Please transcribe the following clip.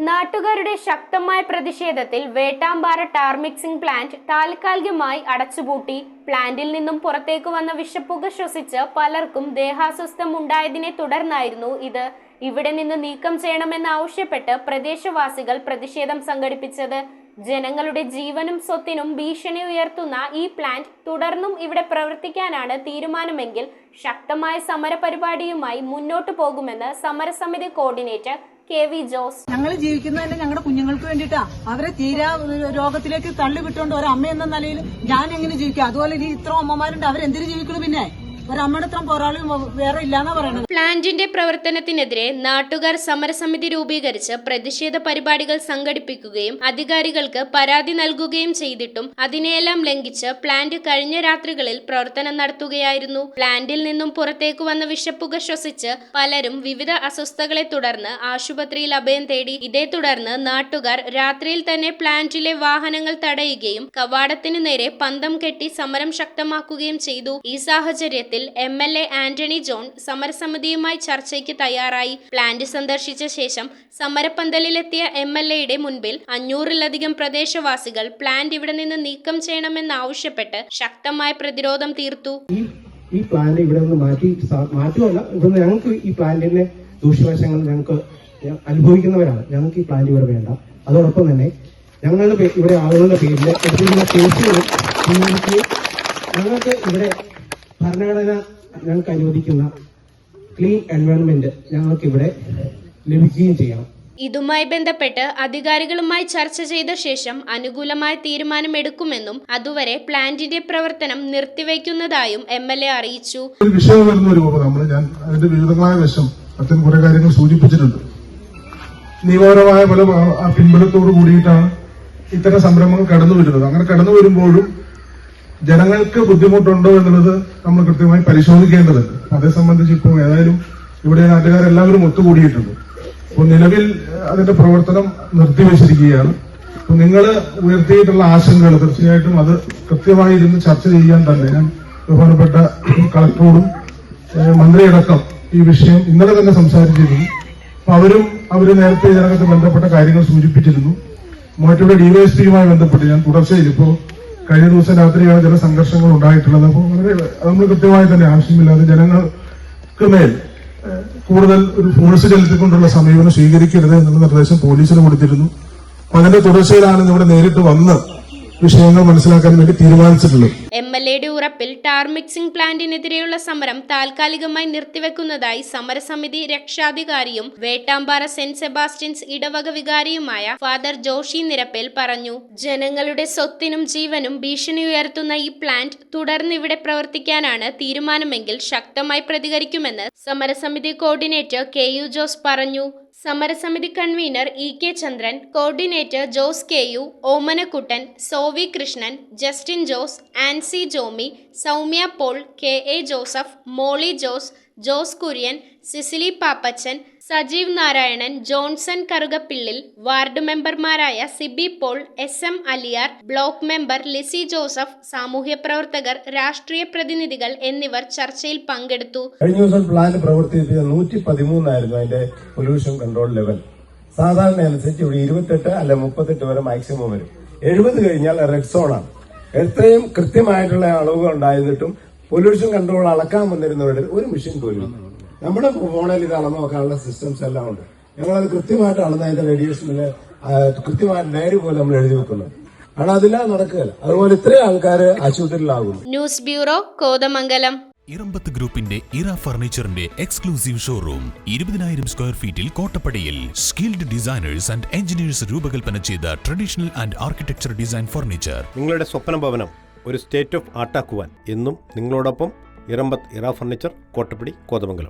നാട്ടുകാരുടെ ശക്തമായ പ്രതിഷേധത്തിൽ വേട്ടാമ്പാറ ടാർ മിക്സിംഗ് പ്ലാന്റ് താൽക്കാലികമായി അടച്ചുപൂട്ടി. പ്ലാന്റിൽ നിന്നും പുറത്തേക്ക് വന്ന വിഷപ്പുക ശ്വസിച്ച് പലർക്കും ദേഹാസ്വസ്ഥം ഉണ്ടായതിനെ തുടർന്നായിരുന്നു ഇത്. ഇവിടെ നിന്ന് നീക്കം ചെയ്യണമെന്നാവശ്യപ്പെട്ട് പ്രദേശവാസികൾ പ്രതിഷേധം സംഘടിപ്പിച്ചത്. ജനങ്ങളുടെ ജീവനും സ്വത്തിനും ഭീഷണി ഉയർത്തുന്ന ഈ പ്ലാന്റ് തുടർന്നും ഇവിടെ പ്രവർത്തിക്കാനാണ് തീരുമാനമെങ്കിൽ ശക്തമായ സമരപരിപാടിയുമായി മുന്നോട്ടു പോകുമെന്ന് സമരസമിതി കോർഡിനേറ്റർ KV ജോസ്. ഞങ്ങൾ ജീവിക്കുന്നതന്നെ ഞങ്ങളുടെ കുഞ്ഞുങ്ങൾക്ക് വേണ്ടിയിട്ടാ. അവരെ തീരാ രോഗത്തിലേക്ക് തള്ളിവിട്ടുകൊണ്ട് ഒരമ്മ എന്ന നിലയിൽ ഞാൻ എങ്ങനെ ജീവിക്കുക? അതുപോലെ ഇനി ഇത്ര അമ്മമാരുണ്ട്, അവരെന്തിനു ജീവിക്കണം? പിന്നെ ഒരമ്മയുടെ ഇത്ര പോരാളും വേറെ ഇല്ലാന്നാ പറയുന്നത്. പ്ലാന്റിന്റെ പ്രവർത്തനത്തിനെതിരെ നാട്ടുകാർ സമരസമിതി രൂപീകരിച്ച് പ്രതിഷേധ പരിപാടികൾ സംഘടിപ്പിക്കുകയും അധികാരികൾക്ക് പരാതി നൽകുകയും ചെയ്തിട്ടും അതിനെയെല്ലാം ലംഘിച്ച് പ്ലാന്റ് കഴിഞ്ഞ രാത്രികളിൽ പ്രവർത്തനം നടത്തുകയായിരുന്നു. പ്ലാന്റിൽ നിന്നും പുറത്തേക്ക് വന്ന വിഷപ്പുക ശ്വസിച്ച് പലരും വിവിധ അസ്വസ്ഥതകളെ തുടർന്ന് ആശുപത്രിയിൽ അഭയം തേടി. ഇതേ തുടർന്ന് നാട്ടുകാർ രാത്രിയിൽ തന്നെ പ്ലാന്റിലെ വാഹനങ്ങൾ തടയുകയും കവാടത്തിനു നേരെ പന്തം കെട്ടി സമരം ശക്തമാക്കുകയും ചെയ്തു. ഈ സാഹചര്യത്തിൽ MLA ആന്റണി ജോൺ സമരസമിതിയുമായി ചർച്ചയ്ക്ക് തയ്യാറായി. പ്ലാന്റ് സന്ദർശിച്ച ശേഷം സമരപ്പന്തലിലെത്തിയ MLAയുടെ മുൻപിൽ 500-ലധികം പ്രദേശവാസികൾ പ്ലാന്റ് ഇവിടെ നിന്ന് നീക്കം ചെയ്യണമെന്നാവശ്യപ്പെട്ട് ശക്തമായ പ്രതിരോധം തീർത്തു. ഈ പ്ലാന്റ് ഇവിടെ നിന്ന് മാറ്റുമല്ല, ഇവിടെ ഞങ്ങൾക്ക് ഈ പ്ലാന്റിന്റെ ദൂഷ്യവശങ്ങൾ ഞങ്ങൾക്ക് അനുഭവിക്കുന്നവരാണ്. ഞങ്ങൾക്ക് ഈ പ്ലാന്റ് ഇവിടെ വേണ്ട. അതോടൊപ്പം തന്നെ ഞങ്ങളുടെ ഇവിടെ ആളുകളുടെ പേരിൽ എടുത്തിരിക്കുന്ന കേസുകളും ഞങ്ങൾക്ക് ഇവിടെ ഭരണഘടന ഞങ്ങൾക്ക് അനുവദിക്കുന്ന ക്ലീൻ എൻവയോൺമെന്റ് ഞങ്ങൾക്ക് ഇവിടെ ലഭിക്കുകയും ചെയ്യണം. ഇതുമായി ബന്ധപ്പെട്ട് അധികാരികളുമായി ചർച്ച ചെയ്ത ശേഷം അനുകൂലമായ തീരുമാനമെടുക്കുമെന്നും അതുവരെ പ്ലാന്റിന്റെ പ്രവർത്തനം നിർത്തിവെക്കുന്നതായും MLA അറിയിച്ചു. ഒരു വിഷയം വരുന്ന ഞാൻ അതിന്റെ വിവിധങ്ങളായ വശം അത്തരം കുറെ കാര്യങ്ങൾ സൂചിപ്പിച്ചിട്ടുണ്ട്. നിയമപരമായ പല പിൻബലത്തോടു കൂടിയിട്ടാണ് ഇത്തരം സംരംഭങ്ങൾ കടന്നു വരുന്നത്. അങ്ങനെ കടന്നു വരുമ്പോഴും ജനങ്ങൾക്ക് ബുദ്ധിമുട്ടുണ്ടോ എന്നുള്ളത് നമ്മൾ കൃത്യമായി പരിശോധിക്കേണ്ടതുണ്ട്. അതേ സംബന്ധിച്ച് ഇപ്പോൾ ഏതായാലും ഇവിടെ നാട്ടുകാരെല്ലാവരും ഒത്തുകൂടിയിട്ടുണ്ട്. അപ്പോൾ നിലവിൽ അതിന്റെ പ്രവർത്തനം നിർത്തിവെച്ചിരിക്കുകയാണ്. അപ്പോൾ നിങ്ങൾ ഉയർത്തിയിട്ടുള്ള ആശങ്കകൾ തീർച്ചയായിട്ടും അത് കൃത്യമായി ഇരുന്ന് ചർച്ച ചെയ്യാൻ തന്നെ ഞാൻ ബഹുമാനപ്പെട്ട കളക്ടറോടും മന്ത്രിയടക്കം ഈ വിഷയം ഇന്നലെ തന്നെ സംസാരിച്ചിരുന്നു. അപ്പൊ അവര് നേരത്തെ ഇതിനകത്ത് ബന്ധപ്പെട്ട കാര്യങ്ങൾ സൂചിപ്പിച്ചിരുന്നു. മൂവാറ്റുപുഴ DYSPയുമായി ബന്ധപ്പെട്ട് ഞാൻ തുടർച്ചയിൽ ഇപ്പോൾ കഴിഞ്ഞ ദിവസം രാത്രിയാണ് ചില സംഘർഷങ്ങൾ ഉണ്ടായിട്ടുള്ളത്. അപ്പോൾ വളരെ നമ്മൾ കൃത്യമായി തന്നെ ആവശ്യമില്ലാതെ ജനങ്ങൾക്ക് മേൽ കൂടുതൽ ഒരു ഫോഴ്സ് ചെലുത്തിക്കൊണ്ടുള്ള സമീപനം സ്വീകരിക്കരുത് എന്നുള്ള നിർദ്ദേശം പോലീസിന് കൊടുത്തിരുന്നു. അതിന്റെ തുടർച്ചയിലാണ് ഇവിടെ നേരിട്ട് വന്ന് വിഷയങ്ങൾ മനസ്സിലാക്കാൻ വേണ്ടി തീരുമാനിച്ചിട്ടുള്ളത്. MLAയുടെ ഉറപ്പിൽ ടാർ മിക്സിംഗ് പ്ലാന്റിനെതിരെയുള്ള സമരം താൽക്കാലികമായി നിർത്തിവെക്കുന്നതായി സമരസമിതി രക്ഷാധികാരിയും വേട്ടാമ്പാറ സെന്റ് സെബാസ്റ്റ്യൻസ് ഇടവക വികാരിയുമായ ഫാദർ ജോഷി നിരപ്പേൽ പറഞ്ഞു. ജനങ്ങളുടെ സ്വത്തിനും ജീവനും ഭീഷണി ഉയർത്തുന്ന ഈ പ്ലാന്റ് തുടർന്ന് ഇവിടെ പ്രവർത്തിക്കാനാണ് തീരുമാനമെങ്കിൽ ശക്തമായി പ്രതികരിക്കുമെന്ന് സമരസമിതി കോർഡിനേറ്റർ KU ജോസ് പറഞ്ഞു. സമരസമിതി convener EK Chandran, coordinator Jose KU, Omanakuttan, Sovi Krishnan, Justin Jose, Ancy Jomy, Soumya Paul, KA Joseph, Molly Jose, Jose Kurian, Cecily Pappachan, Sajeev Narayanan, Johnson Karukappillil, ward മെമ്പർമാരായ Siby Paul, SM Aliyar, block member Lissy Joseph, സാമൂഹ്യ പ്രവർത്തകർ, രാഷ്ട്രീയ പ്രതിനിധികൾ എന്നിവർ ചർച്ചയിൽ പങ്കെടുത്തു. കഴിഞ്ഞ ദിവസം പ്ലാന്റ് പ്രവർത്തിപ്പിച്ച 113 ആയിരുന്നു അതിന്റെ പൊല്യൂഷൻ കൺട്രോൾ ലെവൽ. സാധാരണ അനുസരിച്ച് ഇവിടെ 28 അല്ല 38 വരെ മാക്സിമം വരും. 70 കഴിഞ്ഞാൽ റെഡ് സോണാണ്. എത്രയും കൃത്യമായിട്ടുള്ള അളവുകൾ ഉണ്ടായിരുന്നിട്ടും പൊല്യൂഷൻ കൺട്രോൾ അളക്കാൻ വന്നിരുന്നവരുടെ ഒരു മെഷീൻ പോലും നമ്മുടെ ഫോണിൽ ഇത് അളന്ന് നോക്കാനുള്ള സിസ്റ്റംസ് എല്ലാം ഉണ്ട്. ഞങ്ങളത് കൃത്യമായിട്ട് അളന്ന് അതിന്റെ റേഡിയേഷനിൽ കൃത്യമായിട്ട് ഡയറി പോലെ നമ്മൾ എഴുതി വെക്കുന്നത്. കാരണം അതില്ലാതെ നടക്കുകയല്ല. അതുപോലെ ഇത്രയും ആൾക്കാർ ആശുപത്രിയിലാകുന്നു. News bureau, Kothamangalam. ഇറമ്പത്ത് ഗ്രൂപ്പിന്റെ ഇറ ഫർണിച്ചറിന്റെ എക്സ്ക്ലൂസീവ് ഷോറൂം 20,000 സ്ക്വയർ ഫീറ്റിൽ കോട്ടപ്പടിയിൽ. സ്കിൽഡ് ഡിസൈനേഴ്സ് ആൻഡ് എഞ്ചിനീയേഴ്സ് രൂപകൽപ്പന ചെയ്ത traditional and architecture design furniture. നിങ്ങളുടെ സ്വപ്ന ഭവനം ഒരു സ്റ്റേറ്റ് ഓഫ് ആർട്ടാക്കുവാൻ എന്നും നിങ്ങളോടൊപ്പം ഇറമ്പത്ത് ഇറ ഫർണിച്ചർ, കോട്ടപ്പടി, കോതമംഗലം.